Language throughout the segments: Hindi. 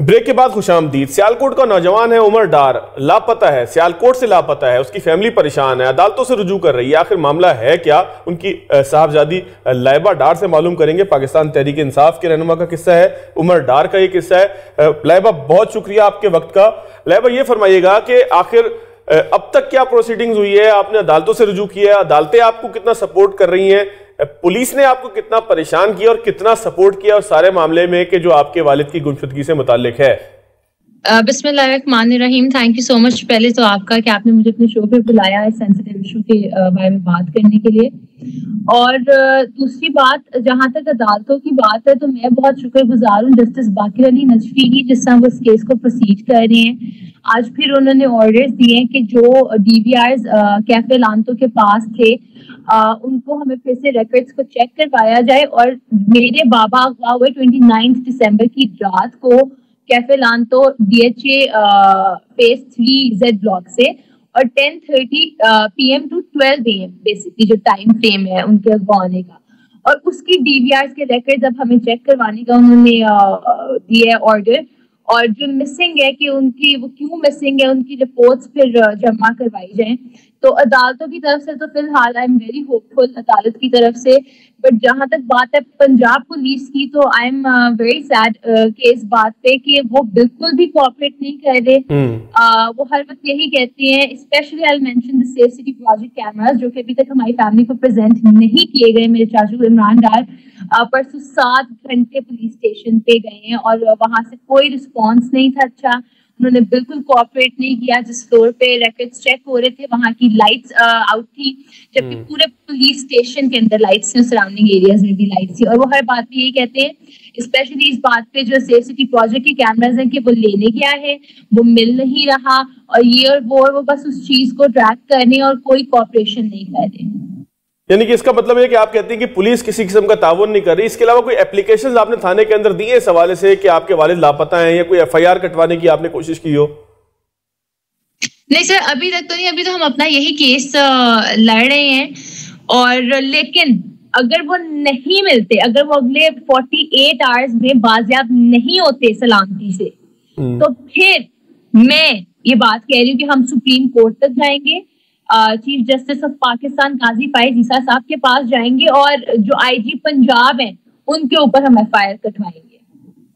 ब्रेक के बाद खुशामदीद। सियालकोट का नौजवान है उमर डार, लापता है, सियालकोट से लापता है। उसकी फैमिली परेशान है, अदालतों से रुजू कर रही है। आखिर मामला है क्या? उनकी साहबजादी लाइबा डार से मालूम करेंगे। पाकिस्तान तहरीक इंसाफ के रहनुमा का किस्सा है, उमर डार का ये किस्सा है। लाइबा, बहुत शुक्रिया आपके वक्त का। लाइबा, ये फरमाइएगा कि आखिर अब तक क्या प्रोसीडिंग्स हुई है? आपने अदालतों से रुजू किया है, अदालतें आपको कितना सपोर्ट कर रही हैं, पुलिस ने आपको कितना परेशान किया और कितना सपोर्ट किया उस सारे मामले में कि जो आपके वालिद की गुमशुदगी से मुताल्लिक है? बिस्मिल्लाहिर्रहमानिर्रहीम। थैंक यू सो मच पहले तो आपका कि आपने मुझे अपने शो पे बुलाया है सेंसिटिव इशू के बारे में बात करने के लिए। और दूसरी बात, जहां तक अदालतों की बात है तो मैं बहुत शुक्रगुजार हूँ जस्टिस बाकिर अली नजफी की, जिस तरह वो इस केस को प्रोसीड कर रहे हैं। आज फिर उन्होंने ऑर्डर्स दिए कि जो DVRs कैफे लांतो के पास थे उनको हमें फिर से रिकॉर्ड्स को चेक करवाया जाए। और मेरे बाबा अगवा हुए 29 दिसंबर की रात को कैफे लांतो DHA फेज 3Z ब्लॉक से, और 10:30 PM टू 12 AM बेसिकली जो टाइम फ्रेम है उनके अगवा होने का। और उसकी DVRs के रिकॉर्ड्स अब हमें चेक करवाने का उन्होंने दिया ऑर्डर। और जो मिसिंग है कि उनकी वो क्यों मिसिंग है, उनकी रिपोर्ट्स फिर जमा करवाई जाएं। तो अदालतों की तरफ से तो फिलहाल आई एम वेरी होपफुल अदालत की तरफ से। बट जहां तक बात है पंजाब पुलिस की, तो आई एम वेरी सैड के इस बात पे कि वो बिल्कुल भी कोऑपरेट नहीं कर रहे। वो हर वक्त यही कहते हैं, specially I mention the safe city project cameras जो कि अभी तक हमारी फैमिली को प्रेजेंट नहीं किए गए। मेरे चाचू इमरान डार परसों 7 घंटे पुलिस स्टेशन पे गए हैं और वहां से कोई रिस्पॉन्स नहीं था। अच्छा, उन्होंने बिल्कुल कोऑपरेट नहीं किया। जिस फ्लोर पे रिकॉर्ड्स चेक हो रहे थे वहां की लाइट्स आउट थी, जबकि पूरे पुलिस स्टेशन के अंदर लाइट्स थी, सराउंडिंग एरियाज में भी लाइट्स थी। और वो हर बात पे यही कहते हैं, स्पेशली इस बात पे जो सेफ सिटी प्रोजेक्ट के कैमराज हैं कि वो लेने गया है, वो मिल नहीं रहा, और ये और वो बस उस चीज को ट्रैक करने और कोई कोऑपरेशन नहीं कर रहे। यानी कि इसका मतलब है कि आप कहते हैं कि पुलिस किसी किस्म का ताउन नहीं कर रही। इसके अलावा कोई एप्लीकेशंस आपने थाने के अंदर दिए इस हवाले से कि आपके वालिद लापता हैं, या कोई FIR कटवाने की आपने कोशिश की हो? नहीं सर, अभी तक तो नहीं। अभी तो हम अपना यही केस लड़ रहे हैं। और लेकिन अगर वो नहीं मिलते, अगर वो अगले 48 आवर्स में बाजियाब नहीं होते सलामती से, तो फिर मैं ये बात कह रही हूँ कि हम सुप्रीम कोर्ट तक जाएंगे, चीफ जस्टिस ऑफ पाकिस्तान काजी फाइज ईसा साहब के पास जाएंगे, और जो IG पंजाब हैं उनके ऊपर हम FIR कटवाएंगे।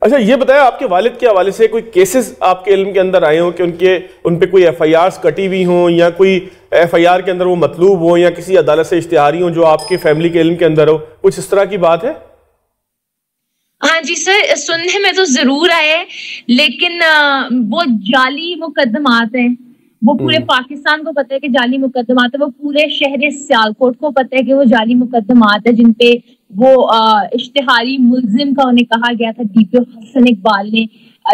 अच्छा, ये बताया आपके वालिद के हवाले से कोई केसेस आपके इल्म के अंदर आए हो कि उन पे कोई FIRs कटी हुई हों, या कोई FIR के अंदर वो मतलूब हो, या किसी अदालत से इश्तिहारी हो जो आपके फैमिली के इल्म के अंदर हो? कुछ इस तरह की बात है? हाँ जी सर, सुनने में तो जरूर आए, लेकिन वो जाली मुकदमात हैं। वो पूरे पाकिस्तान को पता है कि जाली मुकदमात है, वो पूरे शहर सियालकोट को पता है कि वो जाली मुकदमात है, जिनपे वो इश्तिहारी मुल्जिम का उन्हें कहा गया था। DPO हसन इकबाल ने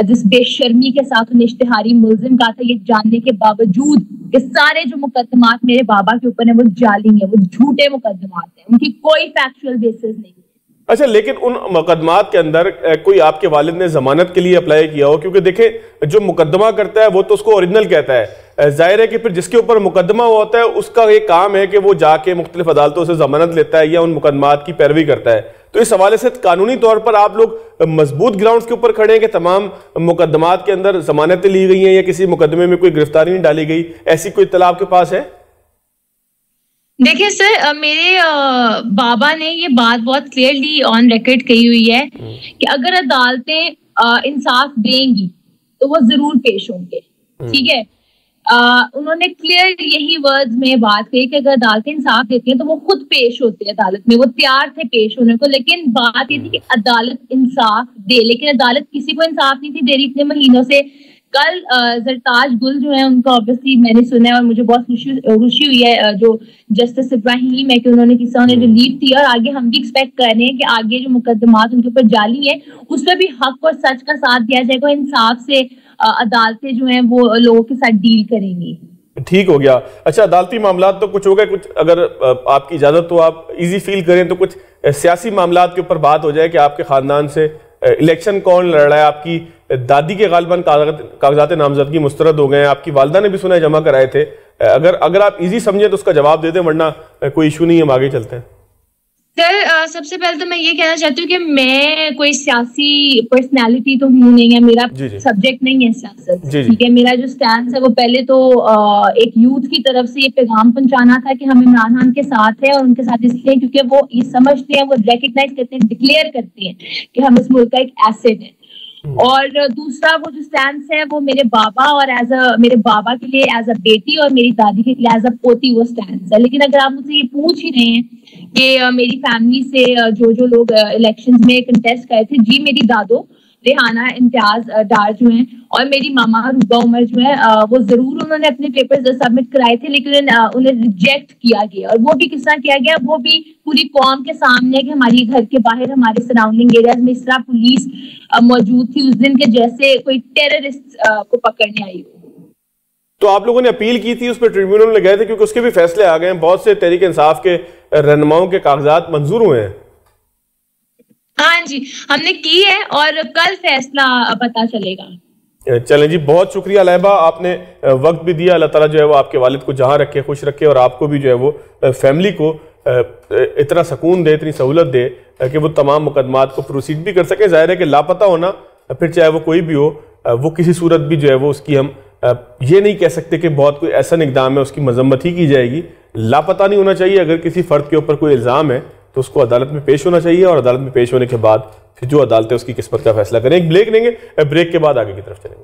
जिस बेशर्मी के साथ उन्हें इश्तिहारी मुल्जिम कहा था, ये जानने के बावजूद कि सारे जो मुकदमात मेरे बाबा के ऊपर है वो जाली है, वो झूठे मुकदमात है, उनकी कोई फैक्चुअल बेसिस नहीं है। अच्छा, लेकिन उन मुकदमात के अंदर कोई आपके वालिद ने जमानत के लिए अप्लाई किया हो? क्योंकि देखें, जो मुकदमा करता है वो तो उसको ओरिजिनल कहता है। जाहिर है कि फिर जिसके ऊपर मुकदमा होता है उसका ये काम है कि वो जाके मुख्तलिफ अदालतों से जमानत लेता है या उन मुकदमात की पैरवी करता है। तो इस हवाले से कानूनी तौर पर आप लोग मजबूत ग्राउंड्स के ऊपर खड़े हैं कि तमाम मुकदमात के अंदर जमानतें ली गई हैं या किसी मुकदमे में कोई गिरफ्तारी नहीं डाली गई? ऐसी कोई इत्तला आपके पास है? देखिए सर, मेरे बाबा ने ये बात बहुत क्लियरली ऑन रिकॉर्ड कही हुई है कि अगर अदालतें इंसाफ देंगी तो वो जरूर पेश होंगे। ठीक है, उन्होंने क्लियर यही वर्ड्स में बात कही कि अगर अदालतें इंसाफ देती हैं तो वो खुद पेश होते हैं अदालत में। वो तैयार थे पेश होने को, लेकिन बात ये थी कि अदालत इंसाफ दे, लेकिन अदालत किसी को इंसाफ नहीं थी दे रही इतने महीनों से। कल जरताज गुल जो है उनका ऑब्वियसली मैंने सुना है और मुझे बहुत खुशी हुई है, जो जस्टिस इब्राहिम है, कि उन्होंने किसी ने रिलीफ दी। और आगे हम भी एक्सपेक्ट कर रहे हैं कि आगे जो मुकदमात उनके ऊपर जाली है उस पर भी हक और सच का साथ दिया जाएगा, इंसाफ से अदालतें जो हैं वो लोगों के साथ डील करेंगी। ठीक हो गया। अच्छा, अदालती मामला तो कुछ हो गए, कुछ अगर आपकी इजाजत तो आप इजी फील करें तो कुछ सियासी मामला के ऊपर बात हो जाए कि आपके खानदान से इलेक्शन कौन लड़ रहा है। आपकी दादी के गालिबन कागजात नामजदगी मुस्तरद हो गए हैं, आपकी वालदा ने भी सुना जमा कराए थे। अगर आप इजी समझे तो उसका जवाब दे दें, वरना कोई इशू नहीं है, हम आगे चलते हैं। सर सबसे पहले तो मैं ये कहना चाहती हूँ कि मैं कोई सियासी पर्सनालिटी तो हूँ नहीं है, मेरा सब्जेक्ट नहीं है सियासत, ठीक है। मेरा जो स्टैंड है वो पहले तो एक यूथ की तरफ से ये पैगाम पहुंचाना था कि हम इमरान खान के साथ हैं, और उनके साथ इसलिए क्योंकि वो ये समझते हैं, वो रिकग्नाइज करते हैं, डिक्लेयर करते हैं कि हम इस मुल्क का एक एसेट है। और दूसरा वो जो स्टैंड है वो मेरे बाबा और मेरे बाबा के लिए एज अ बेटी और मेरी दादी के लिए एज अ पोती वो स्टैंड है। लेकिन अगर आप मुझसे ये पूछ ही रहे हैं कि मेरी फैमिली से जो लोग इलेक्शंस में कंटेस्ट करे थे, जी मेरी दादो रेहाना इम्तियाज डार जो हैं और मेरी मामा रूबा उमर जो है, वो जरूर उन्होंने अपने पेपर्स सबमिट कराए थे, लेकिन उन्हें रिजेक्ट किया गया। और वो भी किस तरह किया गया, वो भी पूरी कौम के सामने कि हमारी घर के बाहर हमारे सराउंडिंग एरियाज में इस तरह पुलिस मौजूद थी उस दिन के जैसे कोई टेररिस्ट को पकड़ने आई हो। तो आप लोगों ने अपील की थी, उस पर ट्रिब्यूनल में गए थे, क्योंकि उसके भी फैसले आ गए हैं, बहुत से तहरीक इंसाफ के रहनुमाओं के कागजात मंजूर हुए हैं। हाँ जी, हमने की है और कल फैसला पता चलेगा। चलें जी, बहुत शुक्रिया लैबा, आपने वक्त भी दिया। अल्लाह ताला जो है वो आपके वालिद को जहाँ रखे खुश रखे, और आपको भी जो है वो फैमिली को इतना सुकून दे, इतनी सहूलत दे कि वो तमाम मुकदमात को प्रोसीड भी कर सके। जाहिर है कि लापता होना, फिर चाहे वो कोई भी हो, वो किसी सूरत भी जो है वो उसकी हम ये नहीं कह सकते कि बहुत कोई ऐसा इक़दाम है उसकी मजम्मत ही की जाएगी। लापता नहीं होना चाहिए। अगर किसी फ़र्द के ऊपर कोई इल्ज़ाम है तो उसको अदालत में पेश होना चाहिए, और अदालत में पेश होने के बाद फिर जो अदालत है उसकी किस्मत का फैसला करें। एक ब्रेक लेंगे, ब्रेक के बाद आगे की तरफ चलेंगे।